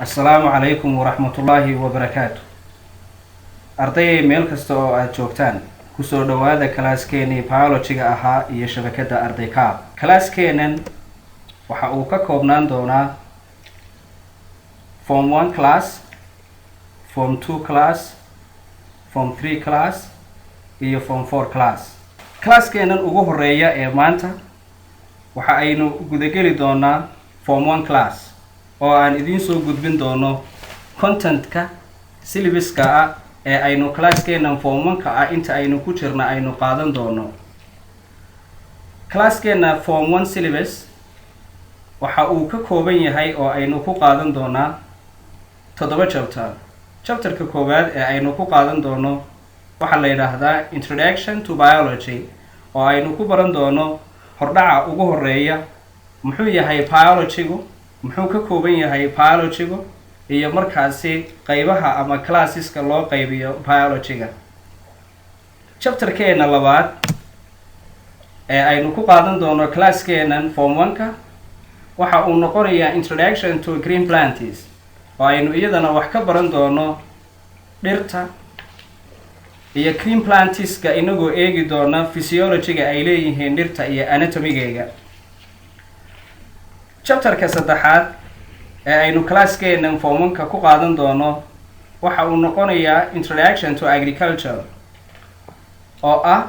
السلام عليكم ورحمة الله وبركاته. أرضي ميل كستو أجوكتان كسر دوادا كلاس كيني biology أها يشبكة أرضي كاب. كلاس كينن وحقوقا كوبنان دونا Form 1 class, Form 2 class, Form 3 class, iyo Form 4 class. Class keenan ugu horeeya ee maanta waxa aynu gudageli doonaa Form 1 class oo aan idin soo gudbin doono content-ka syllabus-ka ah ee aynu class keenan Form 1-ka ah inta aynu ku jirna aynu qaadan doono. Class keenan Form 1 syllabus waxa uu ka kooban yahay oo aynu ku qaadan doonaa 7 chapter. Chapter-ka koowaad ee aynu ku qaadan doono waxa la yiraahdaa Introduction to Biology oo aynu ku baran doono hordhaca ugu horeeya muxuu yahay biology-gu, muxuu ka kooban yahay biology-gu, iyo markaasi qaybaha ama classes-ka loo qaybiyo biology-ga. Chapter-keena labaad ee aynu ku qaadan doono class-keenan Form 1-ka waxa uu noqonayaa Introduction to Green Plants oo aynu iyadana wax ka baran doono dhirta iyo green plants-ka inagoo eegi doona physiology-ga ay leeyihiin dhirta iyo anatomy-geega. Chapter-ka saddexaad ee aynu class-keenan Form 1-ka ku qaadan doono waxa uu noqonayaa Introduction to Agriculture oo ah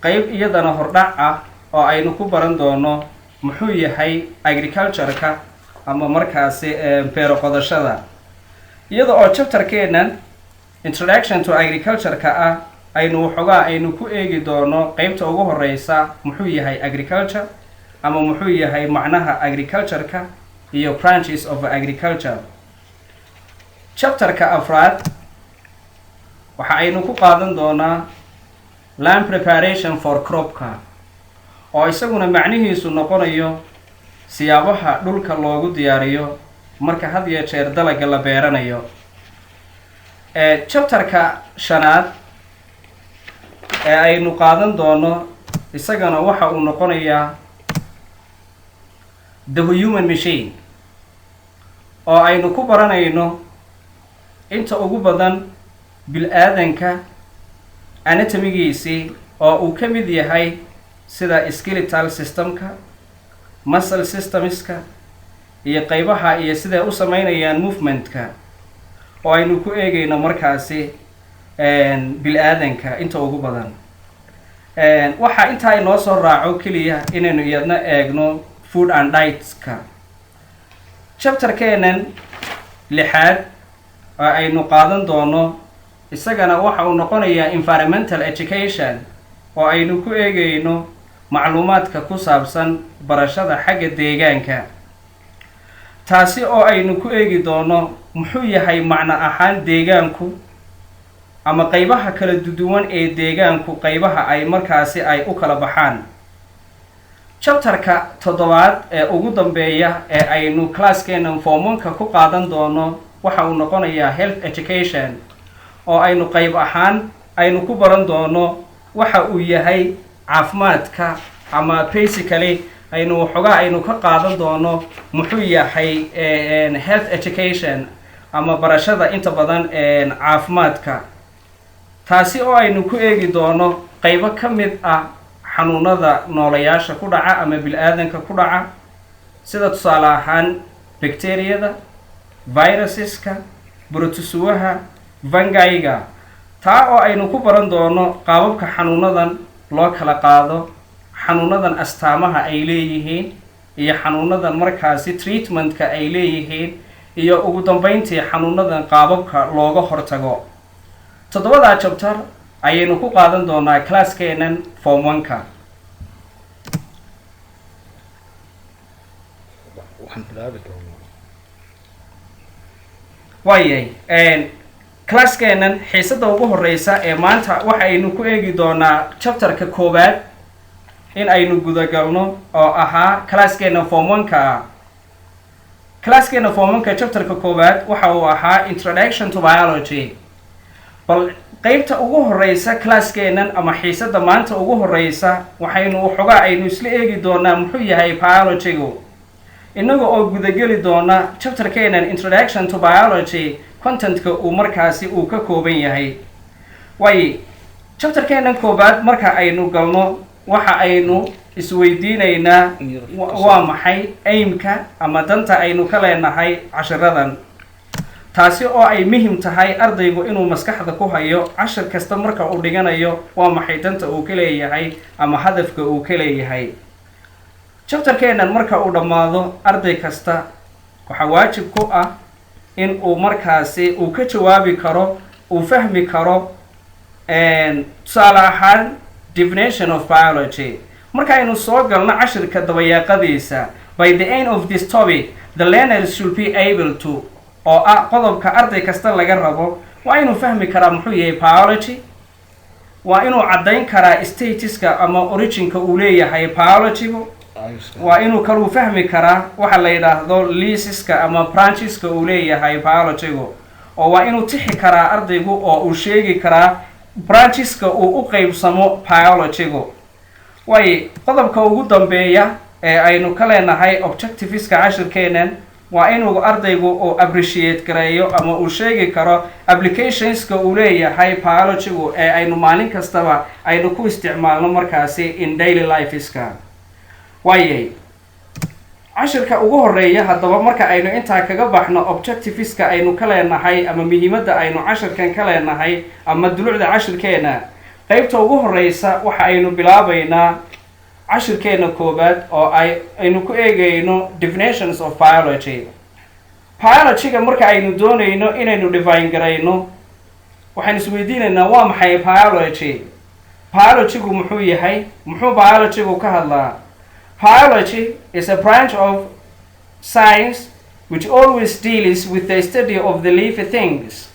qayb iyadana hordhac ah oo aynu ku baran doono muxuu yahay agriculture-ka ama markaasi beero qodashada. iyada oo chapter-keenan Introduction to Agriculture-ka ah aynu ku eegi doono qaybta ugu horeysa muxuu yahay agriculture ama muxuu yahay macnaha agriculture-ka iyo branches of agriculture. Chapter-ka afraad waxa aynu ku qaadan doonaa land preparation for crop-ka oo isaguna macnihiisu noqonayo siyaabaha dhulka loogu diyaariyo marka had iyo jeer dalagga la beeranayo. Chapter-ka shanaad ee aynu qaadan doono isagana waxa uu noqonayaa The Human Machine oo aynu ku baranayno inta ugu badan bil-aadanka anatomy-giisii oo uu ka mid yahay sida skeletal system-ka, muscle systems-ka, iyo qaybaha iyo sida u sameynayaan movement-ka oo aynu ku eegayno markaasi bil-aadanka inta ugu badan. waxa inta inoo soo raaco kaliya inaynu iyadna eegno food and diets-ka. Chapter-keenan lixaad oo aynu qaadan doono isagana waxa uu noqonayaa Environmental Education oo aynu ku eegayno macluumaadka ku saabsan barashada xagga deegaanka, taasi oo aynu ku eegi doono muxuu yahay macno ahaan deegaanku ama qaybaha kala duwan ee deegaanku qaybaha ay markaasi ay u kala baxaan. Chapter-ka toddobaad ee ugu dambeeya ee aynu class-keenan Form 1-ka ku qaadan doono waxa uu noqonayaa Health Education oo aynu qayb ahaan aynu ku baran doono waxa uu yahay caafimaadka ama basically aynu ka qaadan doono muxuu yahay health education ama barashada inta badan caafimaadka, taasi oo aynu ku eegi doono qaybo ka mid ah xanuunada noolayaasha ku dhaca ama bil-aadanka ku dhaca sida tusaale ahaan bacteria-da, viruses-ka, protozoaha, fungi-ga, taa oo aynu ku baran doono qaababka xanuunadan loo kala qaado, xanuunadan astaamaha ay leeyihiin iyo xanuunadan markaasi treatment-ka ay leeyihiin iyo ugu dambeyntii xanuunadan qaababka looga hortago. 7 chapter ayaynu ku qaadan doonaa class-keenan Form 1-ka. class-keenan xiisada ugu horeysa ee maanta waxa aynu ku eegi doonaa chapter-ka koowaad in aynu gudagalno oo ahaa class-keenan Form 1-ka. class-keenan Form 1-ka chapter-ka koowaad waxa uu ahaa Introduction to Biology. bal qaybta ugu horeysa class-keenan ama xiisada maanta ugu horeysa aynu isla eegi doonaa muxuu yahay biology-gu inaga oo gudageli doona chapterkeenan introduction to biology contentka uu markaasi uu ka kooban yahay. way chapterkeenan koobaad marka aynu galno waxa aynu isweydiinaynaa waa maxay aimka ama danta aynu ka leenahay cashiradan, taasi oo ay muhiim tahay ardaygu inuu maskaxda ku hayo cashir kasta marka uu dhiganayo waa maxay danta uu ka leeyahay ama hadafka uu ka leeyahay. chapterkeenan marka uu dhammaado arday kasta waxa waajib ku ah in uu markaasi uu ka jawaabi karo, uu fahmi karo tusaale ahaan definition of biology. marka aynu soo galno cashirka dabayaaqadiisa, by the end of this topic the learner should be able to, oo ah qodobka arday kasta laga rabo, waa inuu fahmi karaa muxuu yahay biology, waa inuu caddayn karaa statuska ama originka uu leeyahay biologygu, waa inuu kaluu fahmi karaa waxa la yidhaahdo leasiska ama brancheska uu leeyahay biologygu, oo waa inuu tixi karaa ardaygu oo uu sheegi karaa brancheska uu u qaybsamo biologygu. way qodobka ugu dambeeya ee aynu ka leenahay objectiveska cashirkeenan waa inuu ardaygu uu appreciate gareeyo ama uu sheegi karo applicationska uu leeyahay biologygu ee aynu maalin kastaba aynu ku isticmaalno markaasi in daily lifeska. waayay cashirka ugu horeeya haddaba marka aynu intaa kaga baxno objectiveska aynu ka leenahay ama muhiimadda aynu cashirkan ka leenahay ama dulucda cashirkeena, qaybta ugu horeysa waxa aynu bilaabaynaa cashirkeena koobaad oo aynu ku eegayno definitions of biology. biologyga marka aynu doonayno inaynu define garayno waxaan isweydiinaynaa waa maxay biology. biologygu muxuu yahay, muxuu biologygu ka hadlaa? biology is a branch of science which always deals with the study of the living things.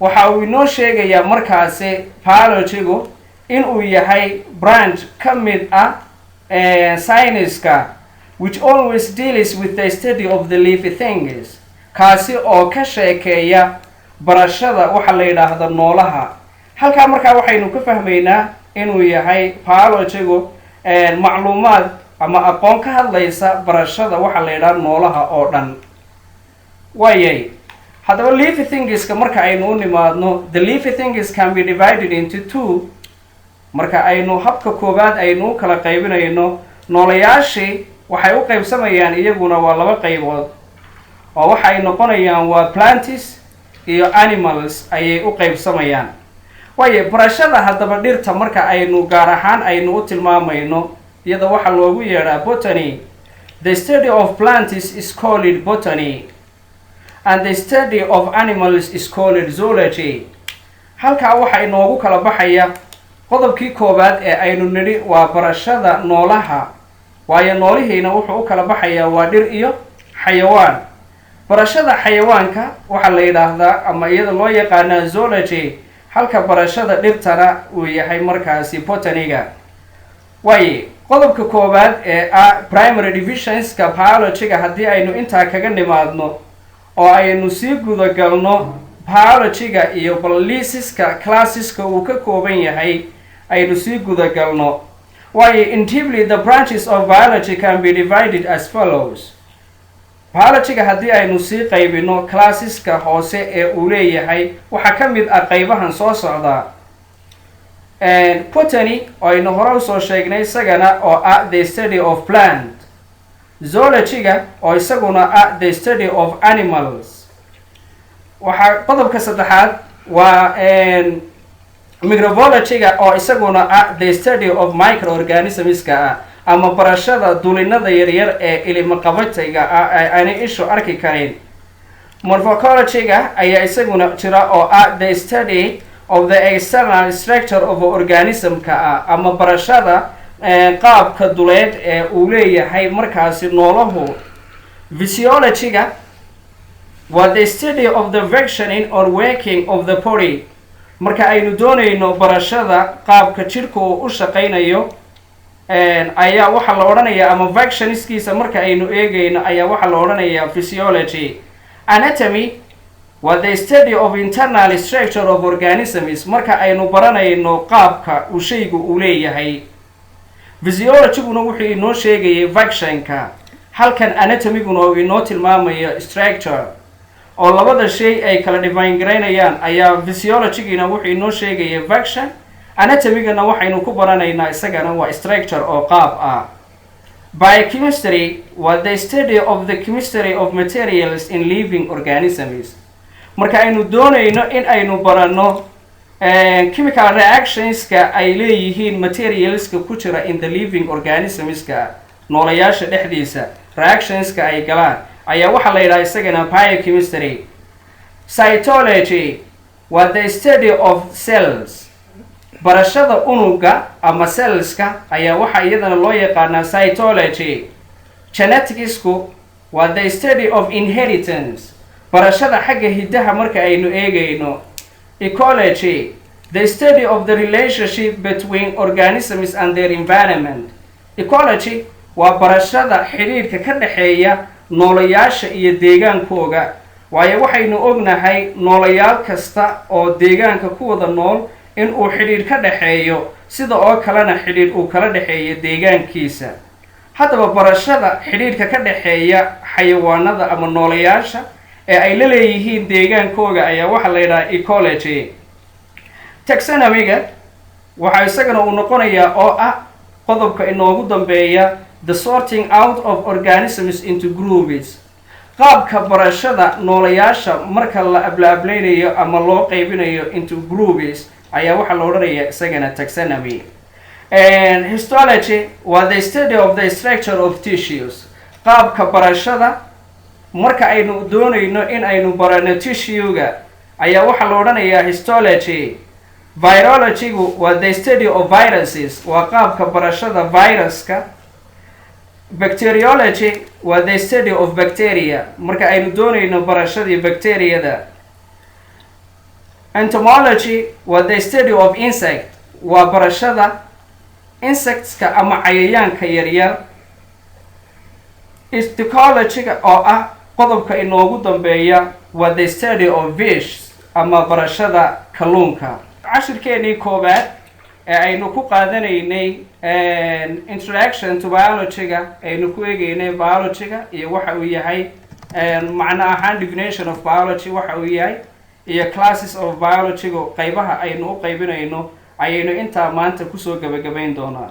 waxa uu inoo sheegayaa markaasi biologygu inuu yahay branch ka mid ah science-ka which always deals with the study of the living things, kaasi oo ka sheekeeya barashada waxa la yidhaahdo noolaha. halkaa markaa waxaynu ka fahmaynaa inuu yahay biologygu macluumaad ama aqoon ka hadlaysa barashada waxa la yidhaahdo noolaha oo dhan. waayay haddaba living thingska marka aynu u nimaadno, the living things can be divided into two. marka aynu habka koobaad aynu u kala qaybinayno, noolayaashii waxay u qaybsamayaan iyaguna waa laba qaybood oo waxay noqonayaan waa plants iyo animals ayay u qaybsamayaan. waayo barashada haddaba dhirta marka aynu gaar ahaan aynu u tilmaamayno iyada waxa loogu yeedhaa botany. the study of plants is called botany and the study of animals is called zoology. halkaa waxa inoogu kala baxaya qodobkii koobaad ee aynu nidhi waa barashada noolaha, waayo noolihiina wuxuu u kala baxayaa waa dhir iyo xayawaan. barashada xayawaanka waxaa la yidhaahdaa ama iyada loo yaqaanaa zoology, halka barashada dhirtana uu yahay markaasi botaniga. waaye qodobka koobaad ee ah primary divisionska biologyga haddii aynu intaa kaga nimaadno oo aynu sii gudagalno biologyga iyo balliisiska classeska uu ka kooban yahay aynu sii gudagalno. waayo intimately the branches of biology can be divided as follows. biologyga haddii aynu sii qaybino classeska hoose ee uu leeyahay waxaa ka mid ah qaybahan soo socda. botany oo aynu hore usoo sheegnay isagana oo ah the study of plant. zoologyga oo isaguna ah the study of animals. waxaa qodobka saddexaad waa microbiologyga oo isaguna ah the study of microorganismska ah ama barashada dulinada yaryar ee ilimaqabatayga ah aanay ishu arki karin. morphologyga ayaa isaguna jira oo ah the study of the external structure of organismka ah ama barashada qaabka duleed ee uu leeyahay markaasi noolahu. physiologyga waa the study of the functioning or working of the body. marka aynu doonayno barashada qaabka jidhka uu u shaqaynayo ayaa waxaa la odhanayaa ama functionskiisa marka aynu eegayno ayaa waxaa la odhanayaa physiology. anatomy waa the study of internal structure of organisms. marka aynu baranayno qaabka uu shaygu uu leeyahay. physiologyguna wuxuu inoo sheegayay functionka. halkan anatomiguna uu inoo tilmaamayo structure oo labada shay ay kala define garaynayaan ayaa physiologygina wuxuu inoo sheegaya function anatomigana waxaynu ku baranaynaa isagana waa structure oo qaab ah. Biochemistry was the study of the chemistry of materials in living organisms. Marka aynu doonayno in aynu barano chemical reactionska ay leeyihiin materialska ku jira in the living organismska noolayaasha dhexdiisa reactionska ay galaan ayaa waxa la yiraahdaa isagana biochemistry. Cytology was the study of cells. Barashada unuga ama cellska ayaa waxa iyadana loo yaqaanaa cytology. Geneticsku was the study of inheritance. Barashada xagga hidaha marka aynu eegayno. Ecology, the study of the relationship between organisms and their environment. Ecology waa barashada xiriirka ka dhaxeeya noolayaasha iyo deegaankooga. Waayo waxaynu ognahay noolayaal kasta oo deegaanka ku wada nool in uu xiriir ka dhaxeeyo sida oo kalena xiriir uu kala dhaxeeyo deegaankiisa. Haddaba barashada xiriirka ka dhaxeeya xayawaanada ama noolayaasha ee ay la leeyihiin deegaankooga ayaa waxa la yiraahdaa ecology. Taxonomy-ga waxa isagana uu noqonayaa oo ah qodobka inoogu dambeeya the sorting out of organisms into groups. qaabka barashada noolayaasha marka la ablaablaynayo ama loo qaybinayo into groups ayaa waxa la odhanayaa isagana taxonomy. And histology was the study of the structure of tissues. qaabka barashada marka aynu doonayno in aynu barano tissue-ga ayaa waxa la odhanayaa histology. Virology was the study of viruses. waa qaabka barashada viruska. Bacteriology was the study of bacteria. marka aynu doonayno barashadii bacteriyada. Entomology was the study of insect. waa barashada insectska ama cayayaanka yaryar. Ichthyology-ga oo ah qodobka inoogu dambeeya was the study of fish ama barashada kalluunka. cashirkeenii koobaad ee aynu ku qaadanaynay introduction to biology-ga aynu ku eegaynay biology-ga iyo waxa uu yahay macno ahaan definition of biology waxa uu yahay iyo classes of biology-ga qaybaha aynu u qaybinayno ayaynu intaa maanta kusoo gabagabayn doonaa.